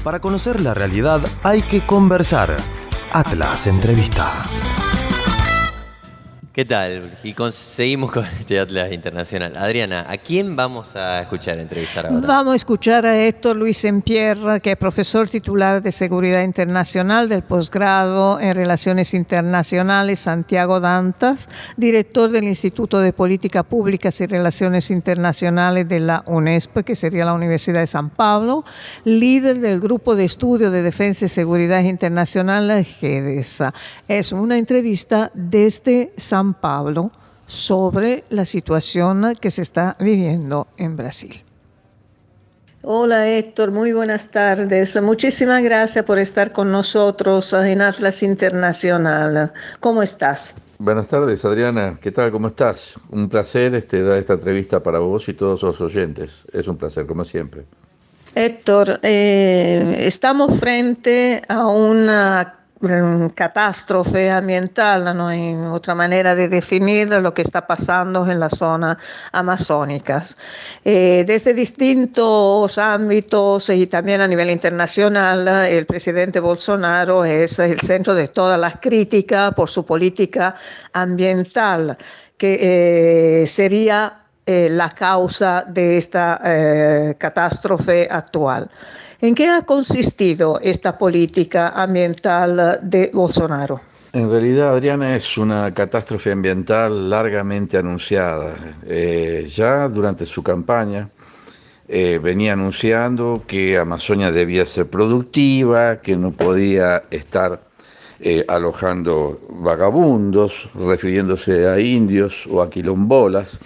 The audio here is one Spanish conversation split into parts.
Para conocer la realidad hay que conversar. Atlas Entrevista. ¿Qué tal? Seguimos con este Atlas Internacional. Adriana, ¿a quién vamos a escuchar entrevistar ahora? Vamos a escuchar a Héctor Luis Saint-Pierre, que es profesor titular de Seguridad Internacional del posgrado en Relaciones Internacionales Santiago Dantas, director del Instituto de Políticas Públicas y Relaciones Internacionales de la UNESP, que sería la Universidad de San Pablo, líder del Grupo de Estudio de Defensa y Seguridad Internacional, GEDESA. Es una entrevista desde San Pablo sobre la situación que se está viviendo en Brasil. Hola Héctor, muy buenas tardes. Muchísimas gracias por estar con nosotros en Atlas Internacional. ¿Cómo estás? Buenas tardes, Adriana. ¿Qué tal? ¿Cómo estás? Un placer dar esta entrevista para vos y todos los oyentes. Es un placer, como siempre. Héctor, estamos frente a una catástrofe ambiental, no hay otra manera de definir lo que está pasando en la zona amazónica. Desde distintos ámbitos y también a nivel internacional, el presidente Bolsonaro es el centro de todas las críticas por su política ambiental, que sería la causa de esta catástrofe actual. ¿En qué ha consistido esta política ambiental de Bolsonaro? En realidad, Adriana, es una catástrofe ambiental largamente anunciada. Ya durante su campaña venía anunciando que Amazonia debía ser productiva, que no podía estar alojando vagabundos, refiriéndose a indios o a quilombolas.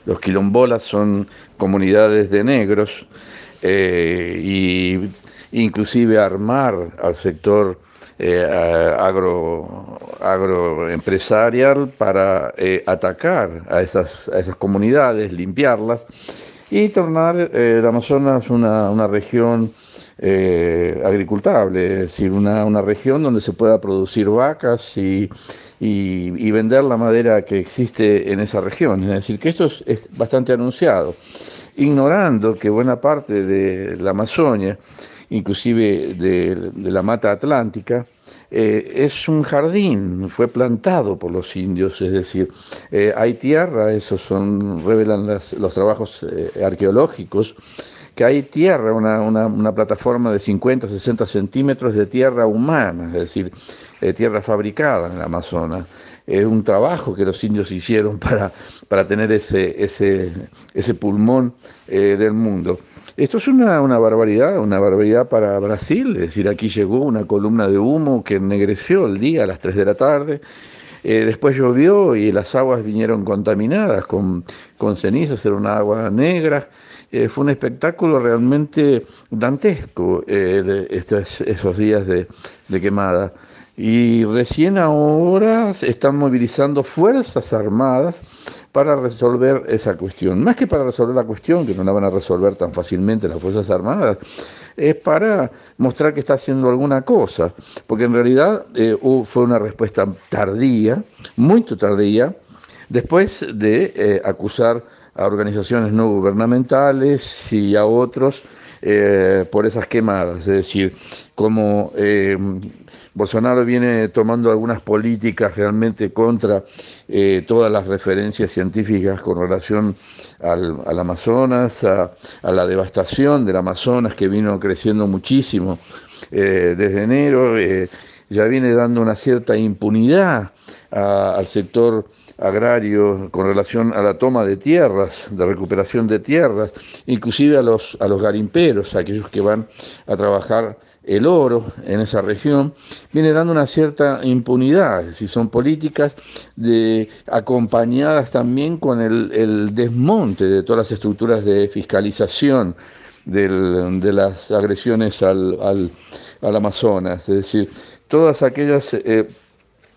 Los quilombolas son comunidades de negros y inclusive armar al sector agroempresarial para atacar a esas comunidades, limpiarlas y tornar el Amazonas una región agricultable, es decir, una región donde se pueda producir vacas y vender la madera que existe en esa región. Es decir, que esto es bastante anunciado, ignorando que buena parte de la Amazonia, inclusive de la mata atlántica, es un jardín, fue plantado por los indios, es decir, hay tierra, revelan los trabajos arqueológicos, que hay tierra, una plataforma de 50, 60 centímetros de tierra humana, es decir, tierra fabricada en el Amazonas. Es un trabajo que los indios hicieron para tener ese pulmón del mundo. Esto es una barbaridad para Brasil, es decir, aquí llegó una columna de humo que ennegreció el día a las 3 de la tarde, después llovió y las aguas vinieron contaminadas con cenizas, era una agua negra. Fue un espectáculo realmente dantesco esos días de quemada. Y recién ahora se están movilizando fuerzas armadas para resolver esa cuestión. Más que para resolver la cuestión, que no la van a resolver tan fácilmente las Fuerzas Armadas, es para mostrar que está haciendo alguna cosa. Porque en realidad fue una respuesta tardía, muy tardía, después de acusar a organizaciones no gubernamentales y a otros por esas quemadas. Es decir, como Bolsonaro viene tomando algunas políticas realmente contra todas las referencias científicas con relación al Amazonas, a la devastación del Amazonas que vino creciendo muchísimo desde enero, ya viene dando una cierta impunidad al sector agrario con relación a la toma de tierras, de recuperación de tierras, inclusive a los garimperos, a aquellos que van a trabajar el oro en esa región, viene dando una cierta impunidad. Es decir, son políticas acompañadas también con el desmonte de todas las estructuras de fiscalización de las agresiones al Amazonas. Es decir, todas aquellas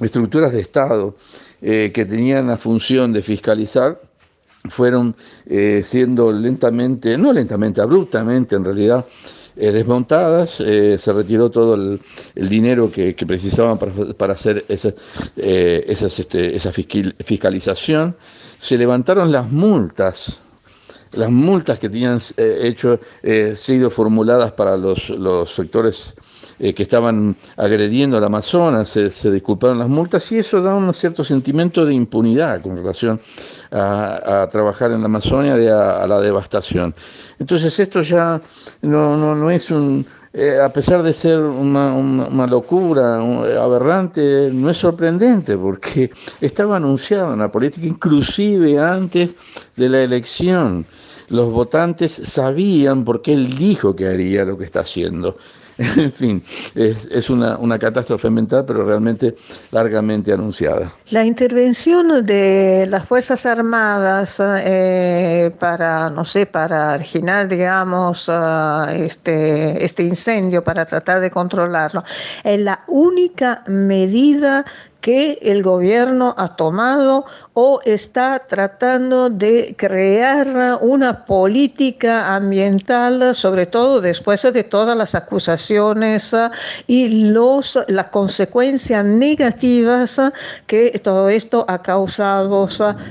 estructuras de Estado que tenían la función de fiscalizar fueron siendo abruptamente en realidad, desmontadas. Se retiró todo el dinero que precisaban para hacer esa fiscalización. Se levantaron las multas las multas que tenían sido formuladas para los sectores que estaban agrediendo al Amazonas, se disculparon las multas, y eso da un cierto sentimiento de impunidad con relación a trabajar en la Amazonia, a la devastación. Entonces esto ya no es a pesar de ser una locura aberrante, no es sorprendente, porque estaba anunciado en la política inclusive antes de la elección. Los votantes sabían, porque él dijo que haría lo que está haciendo. En fin, es una catástrofe mental, pero realmente largamente anunciada. La intervención de las Fuerzas Armadas para originar, digamos, este incendio, para tratar de controlarlo, es la única medida que el gobierno ha tomado, o está tratando de crear una política ambiental, sobre todo después de todas las acusaciones y las consecuencias negativas que todo esto ha causado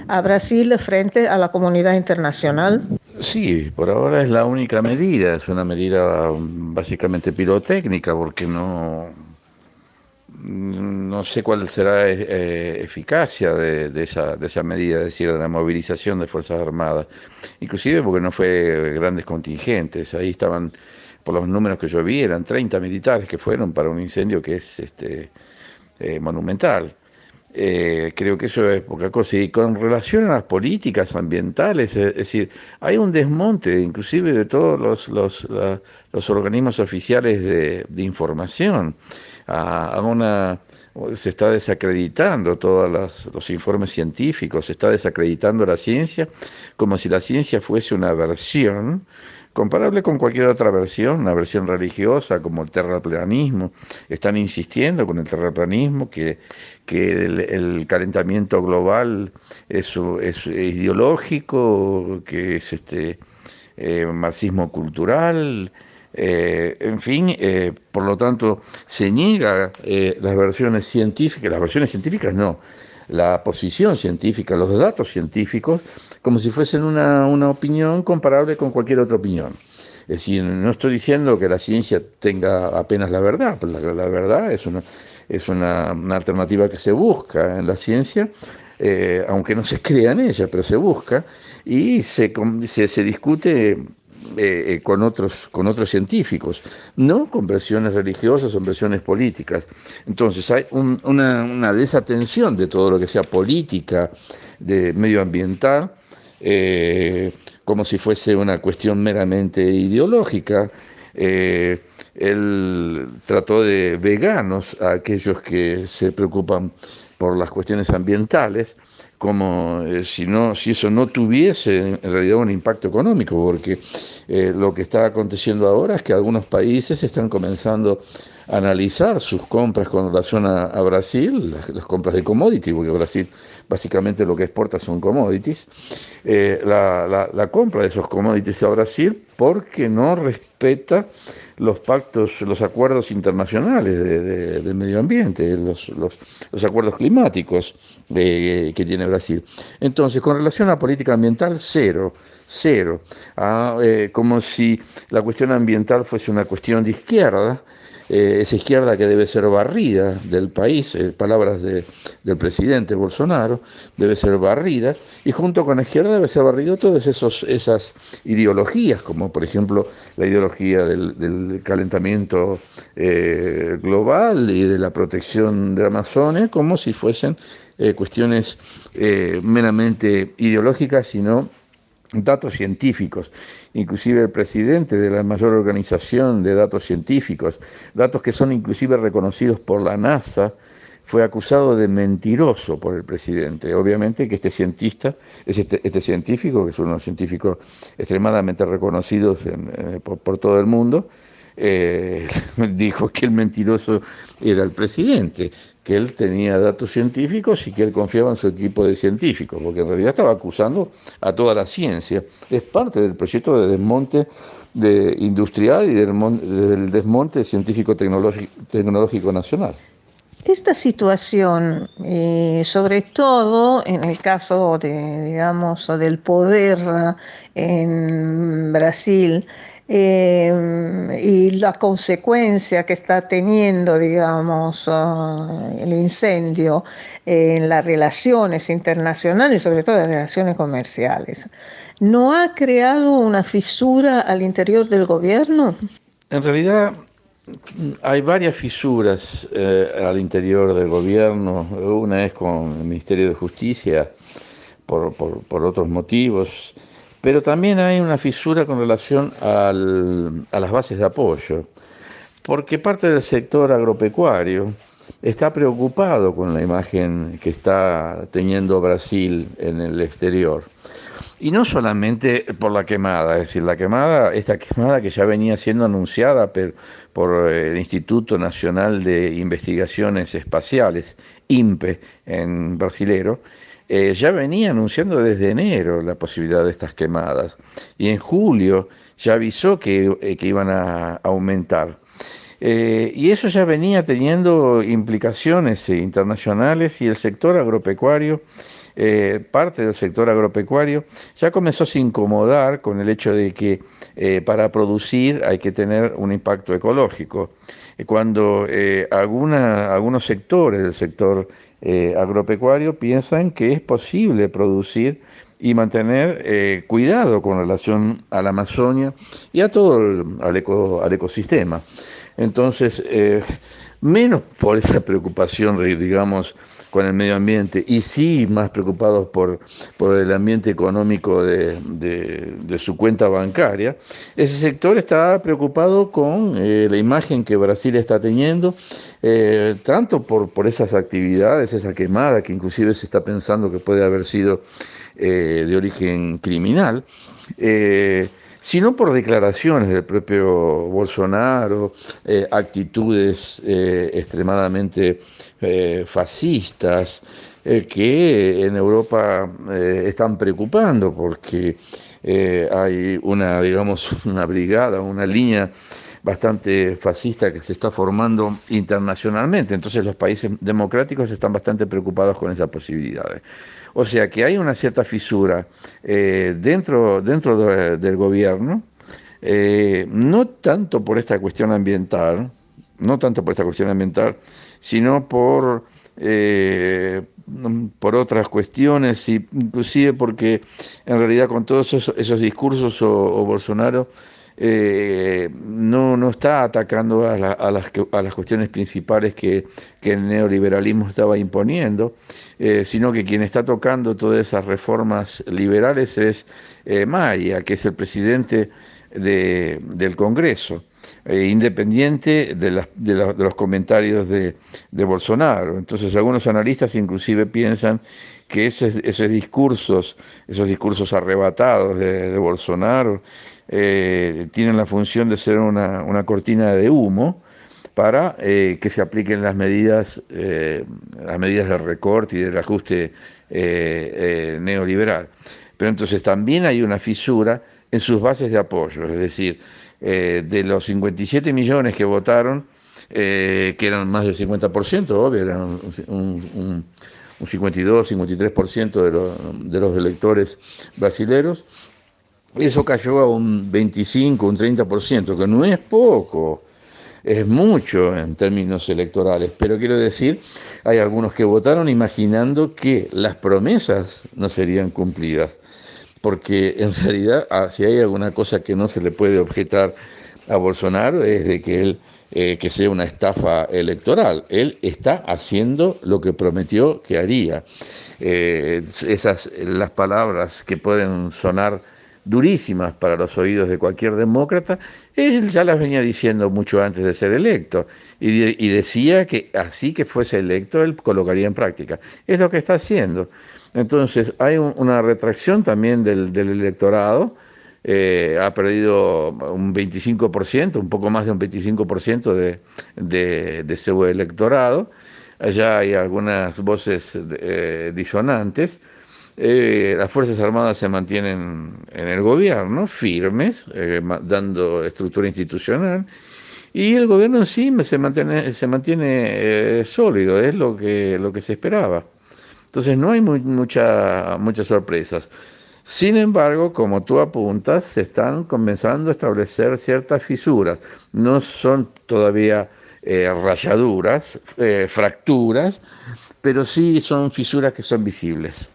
a Brasil frente a la comunidad internacional? Sí, por ahora es la única medida, es una medida básicamente pirotécnica, porque no sé cuál será eficacia de esa medida, es decir, de la movilización de Fuerzas Armadas, inclusive porque no fue grandes contingentes. Ahí estaban, por los números que yo vi, eran 30 militares que fueron para un incendio que es monumental. Creo que eso es poca cosa. Y con relación a las políticas ambientales, es decir, hay un desmonte inclusive de todos los organismos oficiales de información. Se está desacreditando todos los informes científicos, se está desacreditando la ciencia, como si la ciencia fuese una versión comparable con cualquier otra versión, una versión religiosa como el terraplanismo. Están insistiendo con el terraplanismo que el calentamiento global es ideológico, que es marxismo cultural. En fin, por lo tanto, se niega las versiones científicas no, la posición científica, los datos científicos, como si fuesen una opinión comparable con cualquier otra opinión. Es decir, no estoy diciendo que la ciencia tenga apenas la verdad, pero la verdad es una alternativa que se busca en la ciencia, aunque no se crea en ella, pero se busca, y se discute con otros científicos, no con versiones religiosas o versiones políticas. Entonces hay una desatención de todo lo que sea política de medioambiental, como si fuese una cuestión meramente ideológica. Él trató de veganos a aquellos que se preocupan por las cuestiones ambientales, como si eso no tuviese en realidad un impacto económico, porque lo que está aconteciendo ahora es que algunos países están comenzando a analizar sus compras con relación a Brasil, las compras de commodities, porque Brasil básicamente lo que exporta son commodities, la compra de esos commodities a Brasil, porque no respeta los pactos, los acuerdos internacionales del medio ambiente, los acuerdos climáticos que tiene Brasil. Entonces, con relación a la política ambiental, cero. Como si la cuestión ambiental fuese una cuestión de izquierda, esa izquierda que debe ser barrida del país, palabras del presidente Bolsonaro, debe ser barrida, y junto con la izquierda debe ser barrido todas esas ideologías, como por ejemplo la ideología del calentamiento global y de la protección de la Amazonia, como si fuesen cuestiones meramente ideológicas, sino datos científicos. Inclusive el presidente de la mayor organización de datos científicos, datos que son inclusive reconocidos por la NASA, fue acusado de mentiroso por el presidente. Obviamente que este científico, que es uno de los científicos extremadamente reconocidos por todo el mundo, dijo que el mentiroso era el presidente, que él tenía datos científicos y que él confiaba en su equipo de científicos, porque en realidad estaba acusando a toda la ciencia. Es parte del proyecto de desmonte industrial y del desmonte científico-tecnológico nacional. esta situación, y sobre todo en el caso de, digamos, del poder en Brasil, y la consecuencia que está teniendo, digamos, el incendio en las relaciones internacionales, sobre todo las relaciones comerciales, ¿no ha creado una fisura al interior del gobierno? En realidad hay varias fisuras al interior del gobierno. Una es con el Ministerio de Justicia por otros motivos, pero también hay una fisura con relación a las bases de apoyo, porque parte del sector agropecuario está preocupado con la imagen que está teniendo Brasil en el exterior. Y no solamente por la quemada, es decir, esta quemada que ya venía siendo anunciada por el Instituto Nacional de Investigaciones Espaciales, INPE, en brasilero, ya venía anunciando desde enero la posibilidad de estas quemadas. Y en julio ya avisó que iban a aumentar. Y eso ya venía teniendo implicaciones internacionales, y el sector agropecuario, parte del sector agropecuario, ya comenzó a se incomodar con el hecho de que para producir hay que tener un impacto ecológico. Cuando algunos sectores del sector agropecuario piensan que es posible producir y mantener cuidado con relación a la Amazonia y a todo al ecosistema. Entonces, menos por esa preocupación, digamos, con el medio ambiente, y sí más preocupados por el ambiente económico de su cuenta bancaria, ese sector está preocupado con la imagen que Brasil está teniendo, tanto por esas actividades, esa quemada que inclusive se está pensando que puede haber sido de origen criminal, sino por declaraciones del propio Bolsonaro, actitudes extremadamente fascistas, que en Europa están preocupando, porque hay una brigada, una línea bastante fascista que se está formando internacionalmente. Entonces los países democráticos están bastante preocupados con esas posibilidades. O sea que hay una cierta fisura dentro del gobierno, no tanto por esta cuestión ambiental, sino por otras cuestiones, y inclusive porque en realidad con todos esos discursos o Bolsonaro no está atacando a las cuestiones principales que el neoliberalismo estaba imponiendo, sino que quien está tocando todas esas reformas liberales es Maia, que es el presidente del Congreso, independiente de los comentarios de Bolsonaro. Entonces algunos analistas inclusive piensan que esos discursos arrebatados de Bolsonaro tienen la función de ser una cortina de humo para que se apliquen las medidas de recorte y del ajuste neoliberal. Pero entonces también hay una fisura en sus bases de apoyo, es decir, de los 57 millones que votaron, que eran más del 50%, obvio, eran un 52, 53% de los electores brasileros. Eso cayó a un 25, un 30%, que no es poco, es mucho en términos electorales, pero quiero decir, hay algunos que votaron imaginando que las promesas no serían cumplidas, porque en realidad, si hay alguna cosa que no se le puede objetar a Bolsonaro, es de que él que sea una estafa electoral. Él está haciendo lo que prometió que haría. Las palabras que pueden sonar durísimas para los oídos de cualquier demócrata, él ya las venía diciendo mucho antes de ser electo, y decía que así que fuese electo, él colocaría en práctica. Es lo que está haciendo. Entonces hay una retracción también del electorado. Ha perdido un 25%, un poco más de un 25% de su electorado. Allá hay algunas voces disonantes. Las Fuerzas Armadas se mantienen en el gobierno, firmes, dando estructura institucional, Y el gobierno en sí se mantiene sólido, es lo que se esperaba. Entonces no hay muchas sorpresas. Sin embargo, como tú apuntas, se están comenzando a establecer ciertas fisuras. No son todavía rayaduras, fracturas, pero sí son fisuras que son visibles.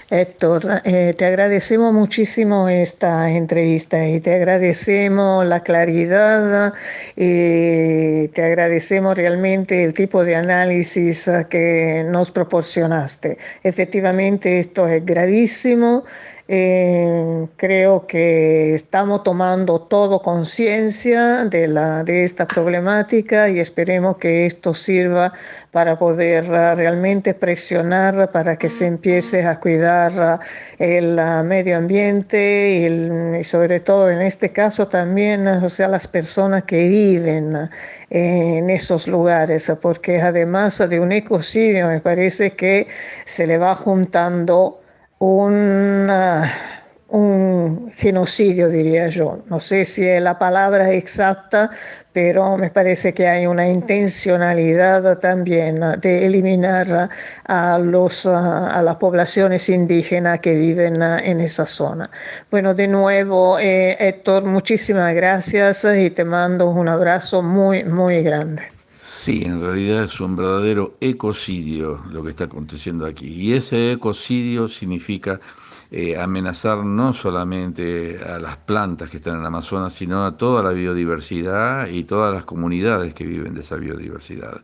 Héctor, te agradecemos muchísimo esta entrevista y te agradecemos la claridad y te agradecemos realmente el tipo de análisis que nos proporcionaste. Efectivamente, esto es gravísimo. Creo que estamos tomando todo conciencia de esta problemática y esperemos que esto sirva para poder realmente presionar para que se empiece a cuidar el medio ambiente y sobre todo en este caso también, o sea, las personas que viven en esos lugares, porque además de un ecocidio me parece que se le va juntando un genocidio, diría yo. No sé si es la palabra exacta, pero me parece que hay una intencionalidad también de eliminar a las poblaciones indígenas que viven en esa zona. Bueno, de nuevo, Héctor, muchísimas gracias y te mando un abrazo muy, muy grande. Sí, en realidad es un verdadero ecocidio lo que está aconteciendo aquí. Y ese ecocidio significa amenazar no solamente a las plantas que están en el Amazonas, sino a toda la biodiversidad y todas las comunidades que viven de esa biodiversidad.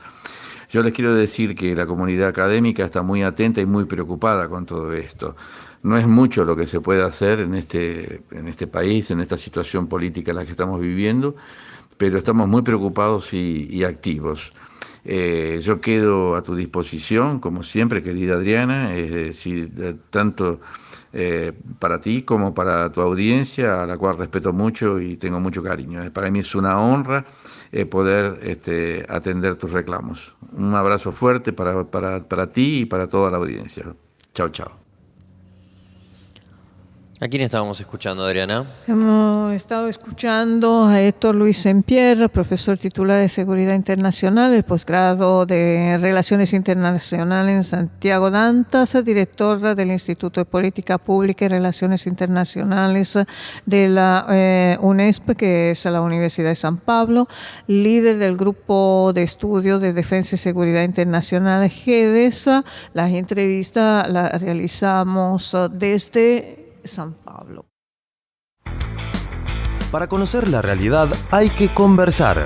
Yo les quiero decir que la comunidad académica está muy atenta y muy preocupada con todo esto. No es mucho lo que se puede hacer en este país, en esta situación política en la que estamos viviendo, pero estamos muy preocupados y activos. Yo quedo a tu disposición, como siempre, querida Adriana, tanto para ti como para tu audiencia, a la cual respeto mucho y tengo mucho cariño. Para mí es una honra poder atender tus reclamos. Un abrazo fuerte para ti y para toda la audiencia. Chao, chao. ¿A quién estábamos escuchando, Adriana? Hemos estado escuchando a Héctor Luis Saint-Pierre, profesor titular de Seguridad Internacional, el posgrado de Relaciones Internacionales en Santiago Dantas, director del Instituto de Política Pública y Relaciones Internacionales de la UNESP, que es la Universidad de San Pablo, líder del Grupo de Estudio de Defensa y Seguridad Internacional, GEDES. Las entrevistas las realizamos desde San Pablo. Para conocer la realidad hay que conversar.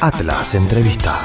Atlas Entrevista.